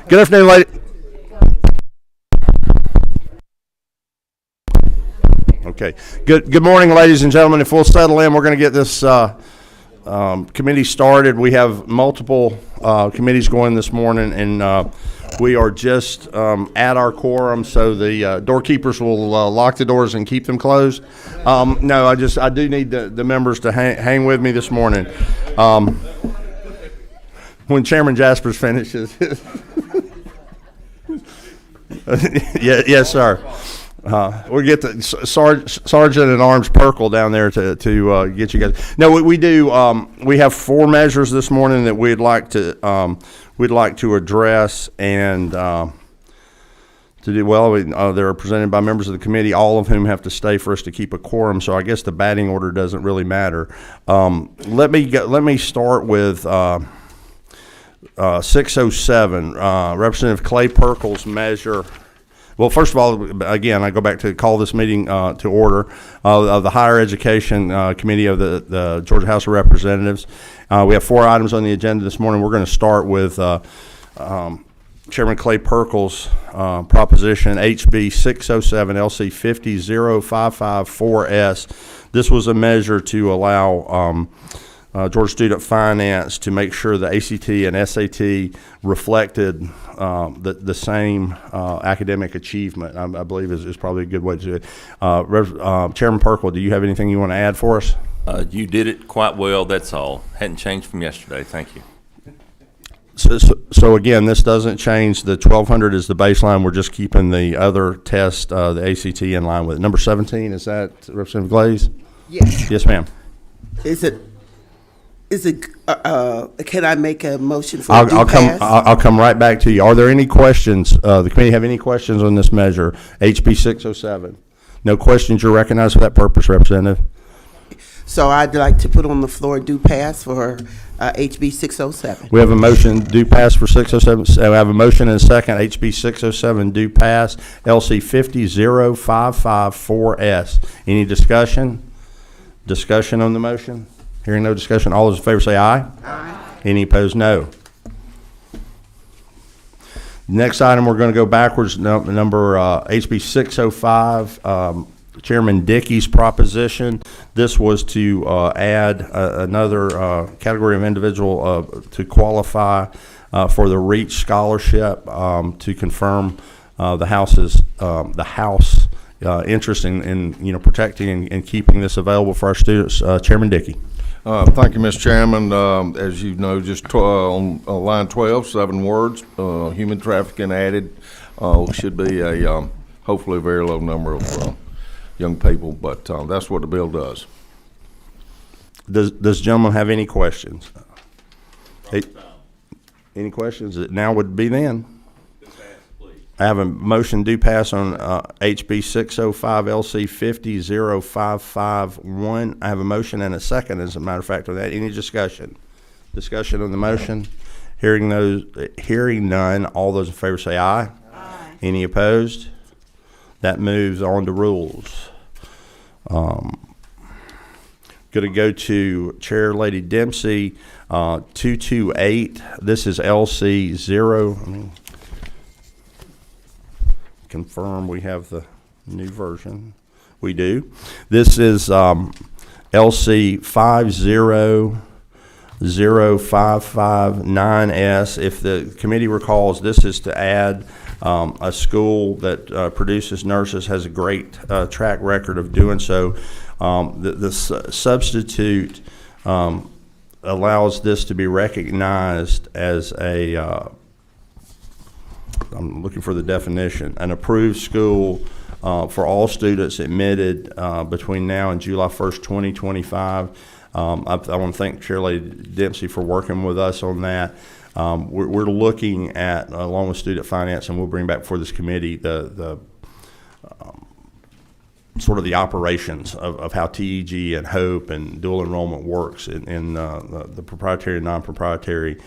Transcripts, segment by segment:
Good afternoon, lady. Okay. Good morning, ladies and gentlemen. If we'll settle in, we're going to get this committee started. We have multiple committees going this morning, and we are just at our quorum, so the doorkeepers will lock the doors and keep them closed. No, I do need the members to hang with me this morning. When Chairman Jaspers finishes. Yes, sir. We'll get the Sergeant at Arms Perkle down there to get you guys. No, we do. We have 4 measures this morning that we'd like to address and to do well. They're presented by members of the committee, all of whom have to stay for us to keep a quorum. So I guess the batting order doesn't really matter. Let me start with 607, Representative Clay Perkle's measure. Well, first of all, again, I go back to call this meeting to order of the Higher Education Committee of the Georgia House of Representatives. We have 4 items on the agenda this morning. We're going to start with Chairman Clay Perkle's proposition, HB 607 LC 50554S. This was a measure to allow Georgia Student Finance to make sure the ACT and SAT reflected the same academic achievement, I believe is probably a good way to do it. Chairman Perkle, do you have anything you want to add for us? You did it quite well, that's all. Hadn't changed from yesterday, thank you. So again, this doesn't change. The 1,200 is the baseline. We're just keeping the other test, the ACT, in line with it. Number 17, is that Representative Glaze? Yes. Yes, ma'am. Can I make a motion for pass? I'll come right back to you. Are there any questions? The committee have any questions on this measure, HB 607? No questions. You're recognized for that purpose, Representative. So I'd like to put on the floor due pass for HB 607. We have a motion due pass for 607. So I have a motion and a second. HB 607 due pass. LC 50554S. Any discussion? Discussion on the motion? Hearing no discussion, all those in favor say aye. Aye. Any opposed, no. Next item, we're going to go backwards. Number HB 605, Chairman Dickey's proposition. This was to add another category of individual to qualify for the REACH scholarship to confirm the House interest in protecting and keeping this available for our students. Chairman Dickey. Thank you, Mr. Chairman. As you know, just on line 12, 7 words, human trafficking added. Should be a hopefully a very low number of young people, but that's what the bill does. Does the gentleman have any questions? Any questions? Now would be then. I have a motion due pass on HB 605 LC 50551. I have a motion and a second, as a matter of fact, on that. Any discussion? Discussion on the motion? Hearing none, all those in favor say aye. Aye. Any opposed? That moves on to rules. Going to go to Chair Lady Dempsey, 228. This is LC 0. Confirm we have the new version. We do. This is LC 5005559S. If the committee recalls, this is to add a school that produces nurses, has a great track record of doing so. The substitute allows this to be recognized as a I'm looking for the definition, an approved school for all students admitted between now and July 1st, 2025. I want to thank Chair Lady Dempsey for working with us on that. We're looking at, along with Student Finance, and we'll bring back before this committee, the sort of the operations of how TEG and HOPE and dual enrollment works in the proprietary and non-proprietary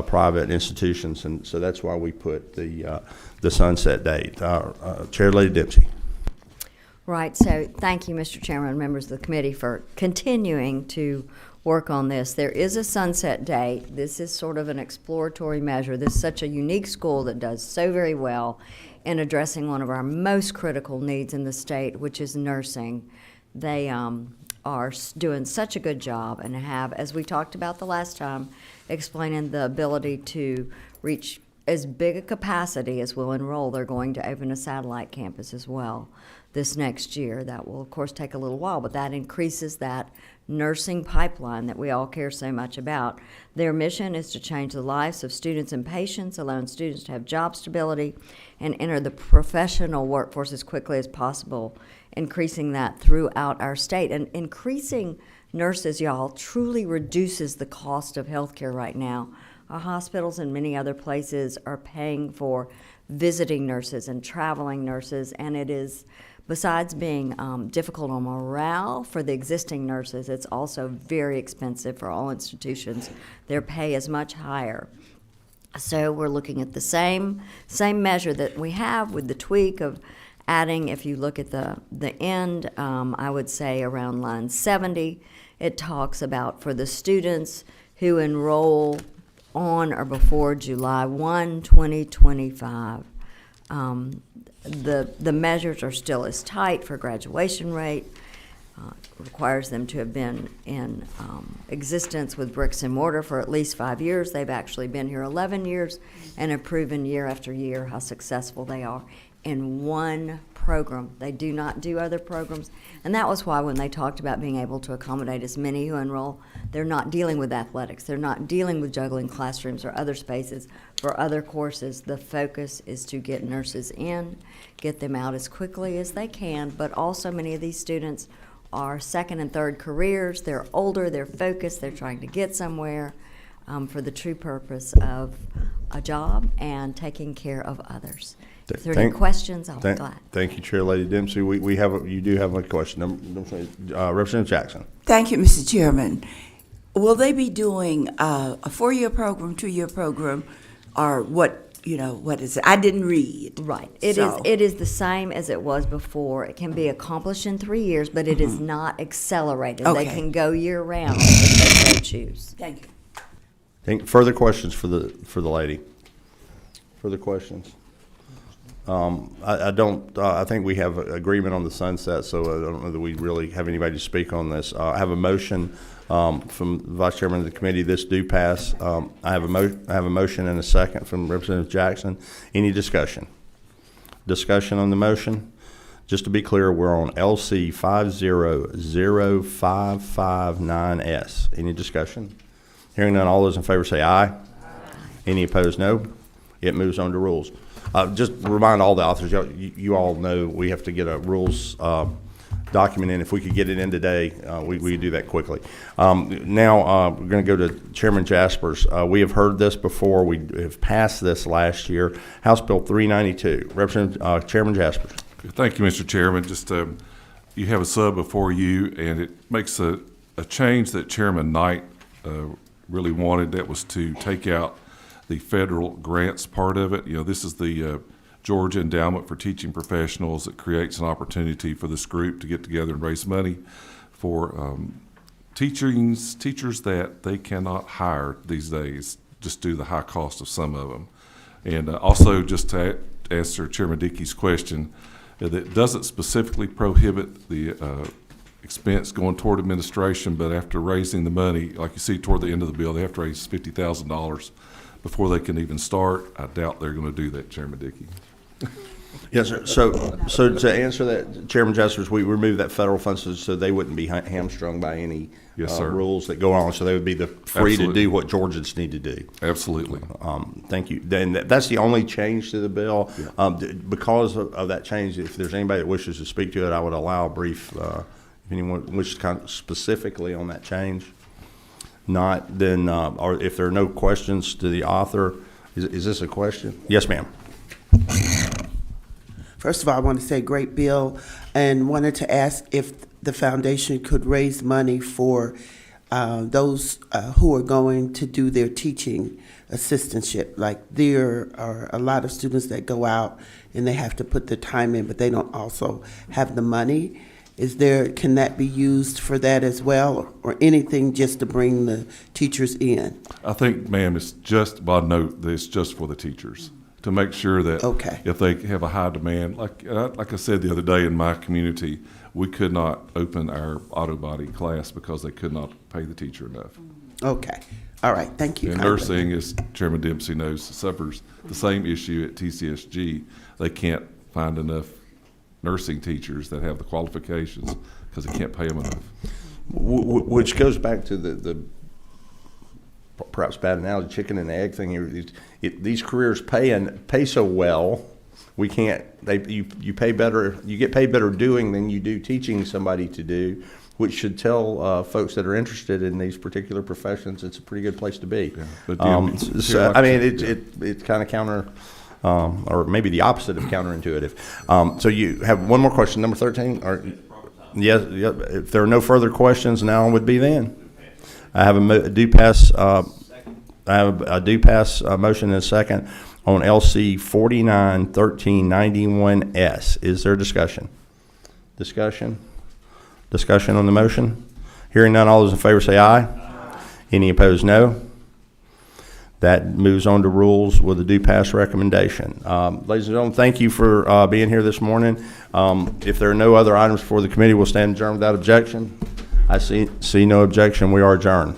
private institutions, and so that's why we put the sunset date. Chair Lady Dempsey. Right. So thank you, Mr. Chairman, and members of the committee, for continuing to work on this. There is a sunset date. This is sort of an exploratory measure. This is such a unique school that does so very well in addressing one of our most critical needs in the state, which is nursing. They are doing such a good job and have, as we talked about the last time, explaining the ability to reach as big a capacity as will enroll. They're going to open a satellite campus as well this next year. That will, of course, take a little while, but that increases that nursing pipeline that we all care so much about. Their mission is to change the lives of students and patients, allowing students to have job stability and enter the professional workforce as quickly as possible, increasing that throughout our state. And increasing nurses, y'all, truly reduces the cost of healthcare right now. Our hospitals and many other places are paying for visiting nurses and traveling nurses, and it is, besides being difficult on morale for the existing nurses, it's also very expensive for all institutions. Their pay is much higher. So we're looking at the same measure that we have with the tweak of adding, if you look at the end, I would say around line 70, it talks about for the students who enroll on or before July 1, 2025. The measures are still as tight for graduation rate. Requires them to have been in existence with bricks and mortar for at least 5 years. They've actually been here 11 years and have proven year after year how successful they are in one program. They do not do other programs. And that was why when they talked about being able to accommodate as many who enroll, they're not dealing with athletics. They're not dealing with juggling classrooms or other spaces for other courses. The focus is to get nurses in, get them out as quickly as they can, but also many of these students are second and third careers. They're older, they're focused, they're trying to get somewhere for the true purpose of a job and taking care of others. If there are any questions, I'll be glad. Thank you, Chair Lady Dempsey. You do have a question. Representative Jackson. Thank you, Mr. Chairman. Will they be doing a 4-year program, 2-year program, or what is it? I didn't read. Right. It is the same as it was before. It can be accomplished in 3 years, but it is not accelerated. Okay. They can go year round if they so choose. Thank you. Further questions for the lady? Further questions? I think we have agreement on the sunset, so I don't know that we really have anybody to speak on this. I have a motion from the Vice Chairman of the committee. This do pass. I have a motion and a second from Representative Jackson. Any discussion? Discussion on the motion? Just to be clear, we're on LC 500559S. Any discussion? Hearing none, all those in favor say aye. Any opposed, no. It moves on to rules. Just remind all the authors, you all know we have to get a rules document in. If we could get it in today, we could do that quickly. Now we're going to go to Chairman Jaspers. We have heard this before. We have passed this last year. House Bill 392. Representative Chairman Jaspers. Thank you, Mr. Chairman. Just you have a sub before you, and it makes a change that Chairman Knight really wanted. That was to take out the federal grants part of it. This is the Georgia Endowment for Teaching Professionals. It creates an opportunity for this group to get together and raise money for teachers that they cannot hire these days, just due to the high cost of some of them. And also, just to answer Chairman Dickey's question, that doesn't specifically prohibit the expense going toward administration, but after raising the money, like you see toward the end of the bill, they have to raise $50,000 before they can even start. I doubt they're going to do that, Chairman Dickey. Yes, sir. So to answer that, Chairman Jaspers, we removed that federal funds so they wouldn't be hamstrung by any Yes, sir. rules that go on. So they would be free to Absolutely. do what Georgians need to do. Absolutely. Thank you. Then that's the only change to the bill. Because of that change, if there's anybody that wishes to speak to it, I would allow a brief. If anyone wishes to comment specifically on that change. Not, then, or if there are no questions to the author, is this a question? Yes, ma'am. First of all, I want to say great bill, and wanted to ask if the foundation could raise money for those who are going to do their teaching assistantship. Like, there are a lot of students that go out and they have to put the time in, but they don't also have the money. can that be used for that as well, or anything just to bring the teachers in? I think, ma'am, it's just, well, note that it's just for the teachers, to make sure that Okay. if they have a high demand, like I said the other day in my community, we could not open our auto body class because they could not pay the teacher enough. Okay, all right, thank you. And kindly. nursing, as Chairman Dempsey knows, suffers the same issue at TCSG. They can't find enough nursing teachers that have the qualifications because they can't pay them enough. Which goes back to the perhaps bad analogy, chicken and egg thing. These careers pay so well, we can't. You pay better. You get paid better doing than you do teaching somebody to do, which should tell folks that are interested in these particular professions it's a pretty good place to be. Yeah, but yeah, So, I mean, it's kind of counter. Or maybe the opposite of counterintuitive. So you have one more question, number 13? Or, yes, if there are no further questions, now would be then. I have a do pass. I have a do pass motion and a second on LC 491391S. Is there discussion? Discussion on the motion? Hearing none, all those in favor say aye. Any opposed, no. That moves on to rules with a do pass recommendation. Ladies and gentlemen, thank you for being here this morning. If there are no other items before the committee, we'll stand adjourned without objection. I see no objection. We are adjourned.